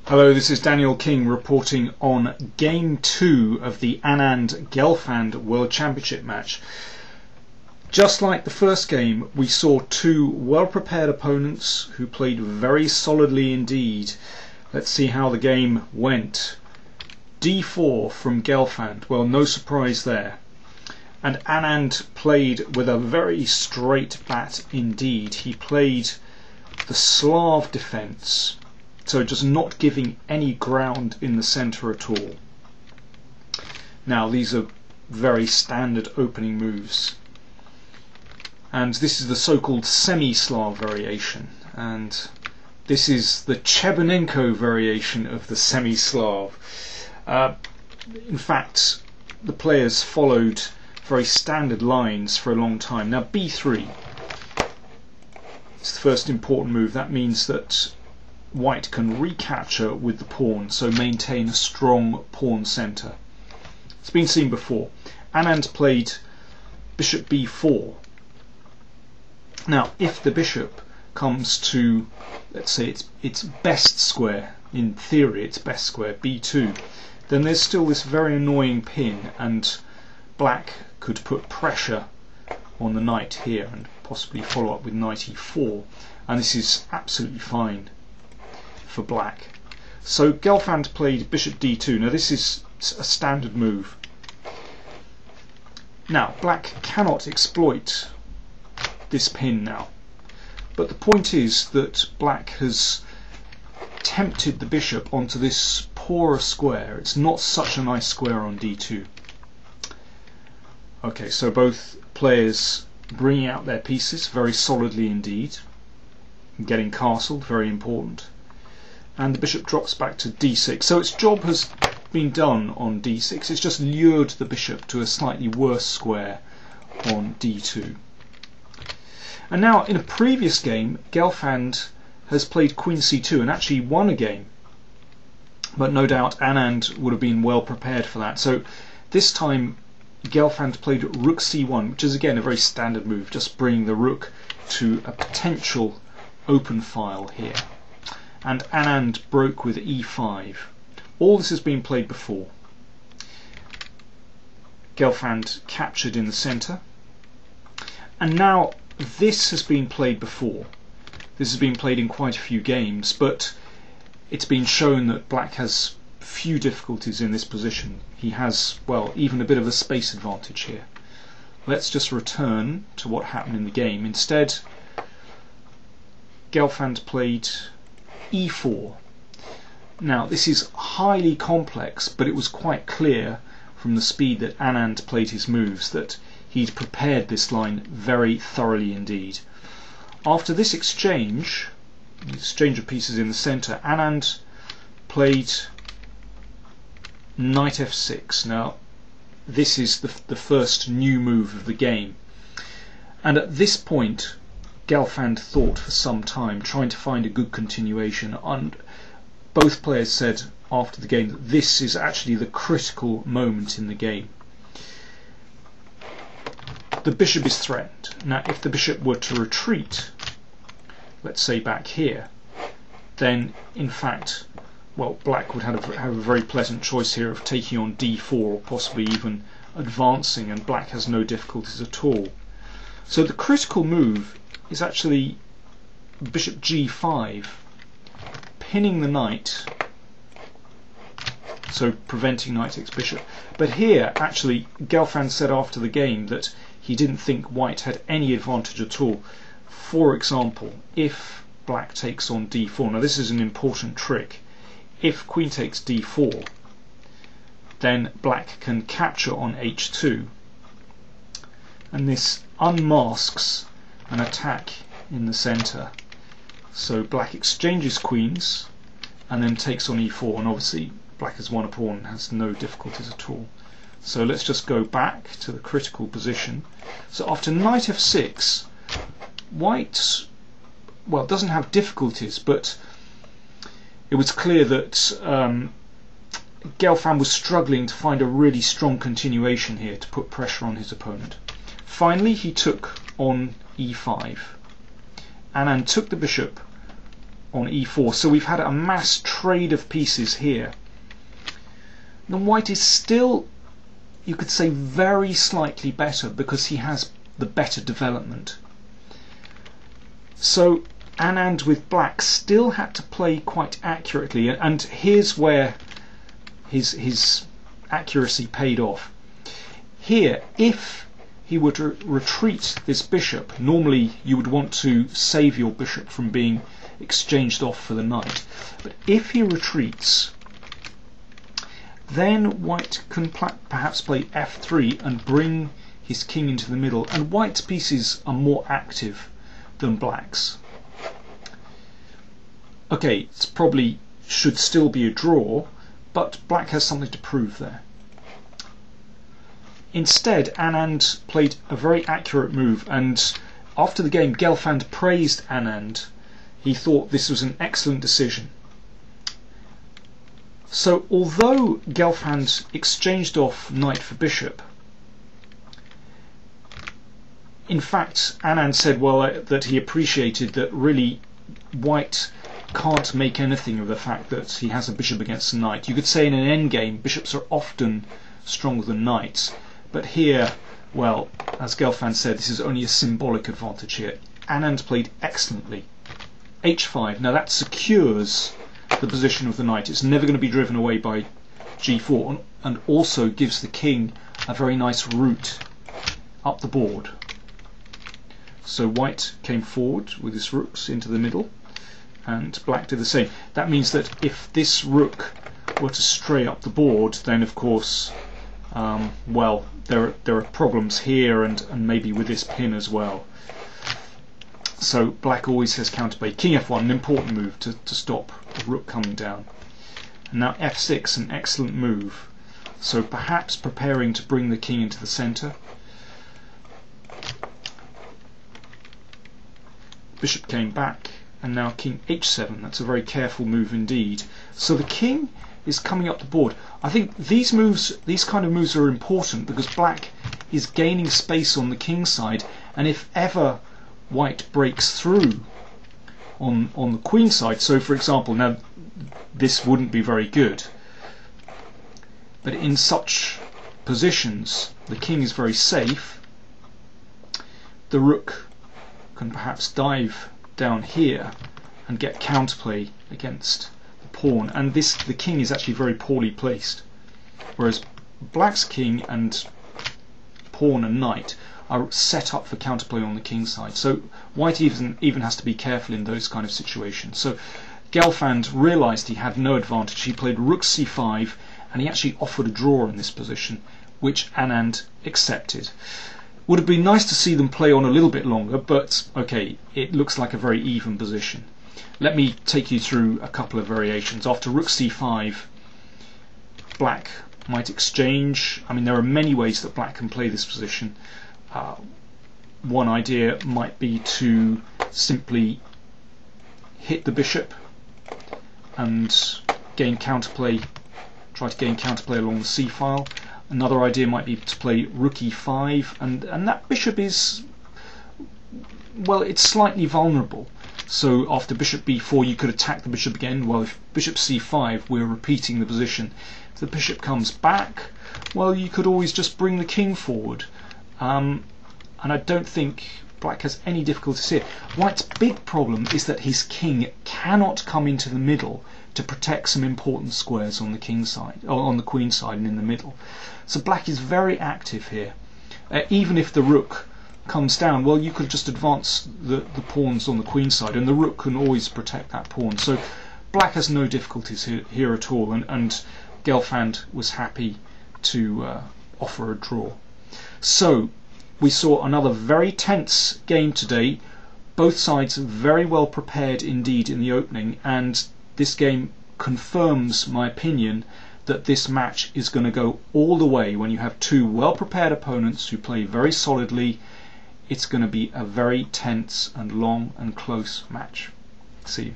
Hello, this is Daniel King reporting on Game 2 of the Anand Gelfand World Championship match. Just like the first game, we saw two well-prepared opponents who played very solidly indeed. Let's see how the game went. D4 from Gelfand, well, no surprise there. And Anand played with a very straight bat indeed. He played the Slav defence, so just not giving any ground in the centre at all. Now these are very standard opening moves, and this is the so-called semi-Slav variation, and this is the Chebanenko variation of the semi-Slav. In fact, the players followed very standard lines for a long time. Now b3 is the first important move. That means that White can recapture with the pawn, so maintain a strong pawn centre. It's been seen before. Anand played bishop b4. Now, if the bishop comes to, let's say, its best square, in theory its best square, b2, then there's still this very annoying pin, and black could put pressure on the knight here and possibly follow up with knight e4, and this is absolutely fine for black. So Gelfand played bishop d2. Now this is a standard move. Now black cannot exploit this pin now, but the point is that black has tempted the bishop onto this poorer square. It's not such a nice square on d2. Okay, so both players bringing out their pieces very solidly indeed, getting castled, very important. And the bishop drops back to d6. So its job has been done on d6. It's just lured the bishop to a slightly worse square on d2. And now, in a previous game, Gelfand has played queen c2 and actually won a game. But no doubt Anand would have been well prepared for that. So this time Gelfand played rook c1, which is again a very standard move, just bringing the rook to a potential open file here. And Anand broke with e5. All this has been played before. Gelfand captured in the centre. And now this has been played before. This has been played in quite a few games, but it's been shown that black has few difficulties in this position. He has, well, even a bit of a space advantage here. Let's just return to what happened in the game. Instead, Gelfand played e4. Now this is highly complex, but it was quite clear from the speed that Anand played his moves that he'd prepared this line very thoroughly indeed. After this exchange of pieces in the centre, Anand played knight f6. Now this is the first new move of the game, and at this point Gelfand thought for some time, trying to find a good continuation, and both players said after the game that this is actually the critical moment in the game. The bishop is threatened. Now if the bishop were to retreat, let's say back here, then in fact, well, black would have a very pleasant choice here of taking on d4 or possibly even advancing, and black has no difficulties at all. So the critical move is actually bishop g5, pinning the knight, so preventing knight takes bishop. But here actually Gelfand said after the game that he didn't think white had any advantage at all. For example, if black takes on d4, now this is an important trick. If queen takes d4, then black can capture on h2, and this unmasks an attack in the centre. So black exchanges queens and then takes on e4, and obviously black has won a pawn and has no difficulties at all. So let's just go back to the critical position. So after knight f6, white, well, doesn't have difficulties, but it was clear that Gelfand was struggling to find a really strong continuation here to put pressure on his opponent. Finally he took on e5. Anand took the bishop on e4. So we've had a mass trade of pieces here. Now white is still, you could say, very slightly better because he has the better development. So Anand with black still had to play quite accurately, and here's where his accuracy paid off. Here, if he were to retreat this bishop, normally you would want to save your bishop from being exchanged off for the knight, but if he retreats, then white can perhaps play f3 and bring his king into the middle, and white's pieces are more active than black's. Okay, it's probably should still be a draw, but black has something to prove there. Instead, Anand played a very accurate move, and after the game Gelfand praised Anand. He thought this was an excellent decision. So although Gelfand exchanged off knight for bishop, in fact Anand said, well, that he appreciated that really white can't make anything of the fact that he has a bishop against a knight. You could say in an endgame bishops are often stronger than knights, but here, well, as Gelfand said, this is only a symbolic advantage here. Anand played excellently. h5, now that secures the position of the knight. It's never going to be driven away by g4, and also gives the king a very nice route up the board. So white came forward with his rooks into the middle, and black did the same. That means that if this rook were to stray up the board, then of course, well, there are problems here, and maybe with this pin as well. So black always has counterplay. King f1, an important move to stop the rook coming down. And now f6, an excellent move. So perhaps preparing to bring the king into the centre. Bishop came back, and now king h7. That's a very careful move indeed. So the king is coming up the board. I think these kind of moves are important because black is gaining space on the king side, and if ever white breaks through on the queen side, so for example, now this wouldn't be very good, but in such positions the king is very safe. The rook can perhaps dive down here and get counterplay against the pawn, and the king is actually very poorly placed, whereas black's king and pawn and knight are set up for counterplay on the king side. So white even has to be careful in those kind of situations. So Gelfand realised he had no advantage. He played rook c5, and he actually offered a draw in this position, which Anand accepted. Would have been nice to see them play on a little bit longer, but okay, it looks like a very even position. Let me take you through a couple of variations. After rook c5, black might exchange. I mean, there are many ways that black can play this position. One idea might be to simply hit the bishop and gain counterplay, try to gain counterplay along the c file. Another idea might be to play rook e5, and that bishop is, well, it's slightly vulnerable. So after bishop b4 you could attack the bishop again. Well, if bishop c5, we're repeating the position. If the bishop comes back, well, you could always just bring the king forward. And I don't think black has any difficulties here. White's big problem is that his king cannot come into the middle to protect some important squares on the king side, or on the queen side and in the middle. So black is very active here. Even if the rook comes down, well, you could just advance the pawns on the queen side, and the rook can always protect that pawn. So black has no difficulties here at all, and Gelfand was happy to offer a draw. So we saw another very tense game today. Both sides very well prepared indeed in the opening, and this game confirms my opinion that this match is going to go all the way. When you have two well prepared opponents who play very solidly, it's going to be a very tense and long and close match. See you.